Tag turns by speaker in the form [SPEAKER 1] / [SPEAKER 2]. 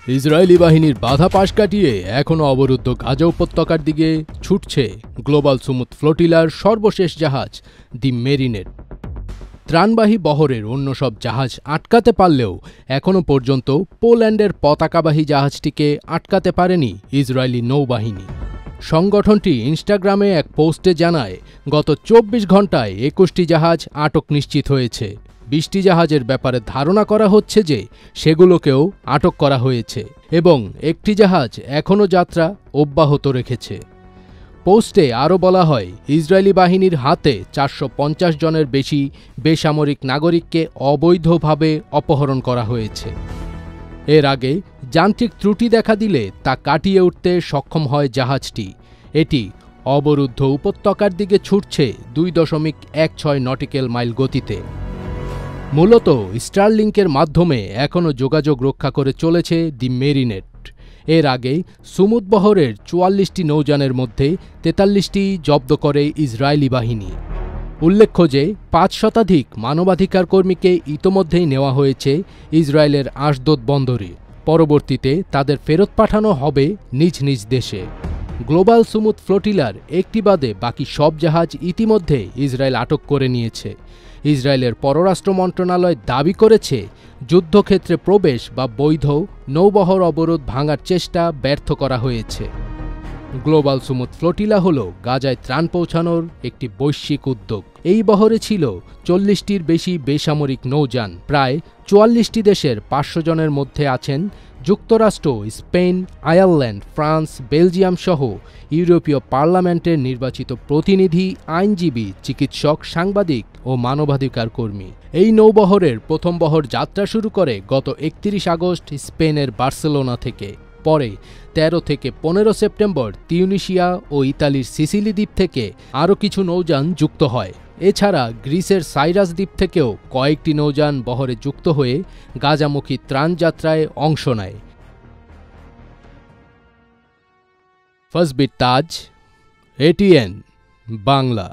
[SPEAKER 1] Israeli বাহিনীর বাধা পাশ কাটিয়ে এখনও অবরুদ্ধ গাজা উপত্যকার দিকে ছুটছে গ্লোবাল সুমুদ ফ্লোটিলার সর্বশেষ জাহাজ দি মেরিনেট। ত্রাণবাহী বহরের অন্য সব জাহাজ আটকাতে পারলেও এখনও পর্যন্ত পোল্যান্ডের পতাকাবাহী জাহাজটিকে আটকাতে পারেনি ইসরায়েলি নৌবাহিনী। সংগঠনটি ইনস্টাগ্রামে এক পোস্টে জানায়, গত ২৪ ঘণ্টায় ২১টি জাহাজ আটক নিশ্চিত হয়েছে। ২০টি জাহাজের ব্যাপারে ধারণা করা হচ্ছে যে সেগুলোকেও আটক করা হয়েছে এবং একটি জাহাজ এখনও যাত্রা অব্যাহত রেখেছে। পোস্টে আরও বলা হয়, ইসরায়েলি বাহিনীর হাতে ৪৫০ জনের বেশি বেসামরিক নাগরিককে অবৈধভাবে অপহরণ করা হয়েছে। এর আগে যান্ত্রিক ত্রুটি দেখা দিলে তা কাটিয়ে উঠতে সক্ষম হয় জাহাজটি। এটি অবরুদ্ধ উপত্যকার দিকে ছুটছে ২.১৬ নটিক্যাল মাইল গতিতে। মূলত স্টারলিংকের মাধ্যমে এখনও যোগাযোগ রক্ষা করে চলেছে দি মেরিনেট। এর আগে সুমুদ বহরের ৪৪টি নৌযানের মধ্যে ৪৩টি জব্দ করে ইসরায়েলি বাহিনী। উল্লেখ্য যে ৫ শতাধিক মানবাধিকার কর্মীকে ইতোমধ্যেই নেওয়া হয়েছে ইসরায়েলের আশদোদ বন্দরে। পরবর্তীতে তাদের ফেরত পাঠানো হবে নিজ নিজ দেশে। গ্লোবাল সুমুদ ফ্লোটিলার একটি বাদে বাকি সব জাহাজ ইতিমধ্যে ইসরায়েল আটক করে নিয়েছে। ইসরায়েলের পররাষ্ট্র মন্ত্রণালয় দাবি করেছে, যুদ্ধক্ষেত্রে প্রবেশ বা বৈধ নৌবহর অবরোধ ভাঙার চেষ্টা ব্যর্থ করা হয়েছে। গ্লোবাল সুমুদ ফ্লোটিলা হল গাজায় ত্রাণ পৌঁছানোর একটি বৈশ্বিক উদ্যোগ। এই বহরে ছিল ৪০টির বেশি বেসামরিক নৌযান। প্রায় ৪৪টি দেশের ৫০০ জনের মধ্যে আছেন যুক্তরাষ্ট্র, স্পেন, আয়ারল্যান্ড, ফ্রান্স, বেলজিয়াম সহ ইউরোপীয় পার্লামেন্টের নির্বাচিত প্রতিনিধি, আইনজীবী, চিকিৎসক, সাংবাদিক ও মানবাধিকার কর্মী। এই নৌবহরের প্রথম বহর যাত্রা শুরু করে গত ৩১ আগস্ট স্পেনের বার্সেলোনা থেকে। পরে ১৩ থেকে ১৫ সেপ্টেম্বর তিউনিসিয়া ও ইতালির সিসিলি দ্বীপ থেকে আরও কিছু নৌযান যুক্ত হয়। এছাড়া গ্রিসের সাইরাস দ্বীপ থেকেও কয়েকটি নৌযান বহরে যুক্ত হয়ে গাজামুখী ত্রাণ যাত্রায় অংশ নেয়। ফার্স্টবিট তাজ, এটিএন বাংলা।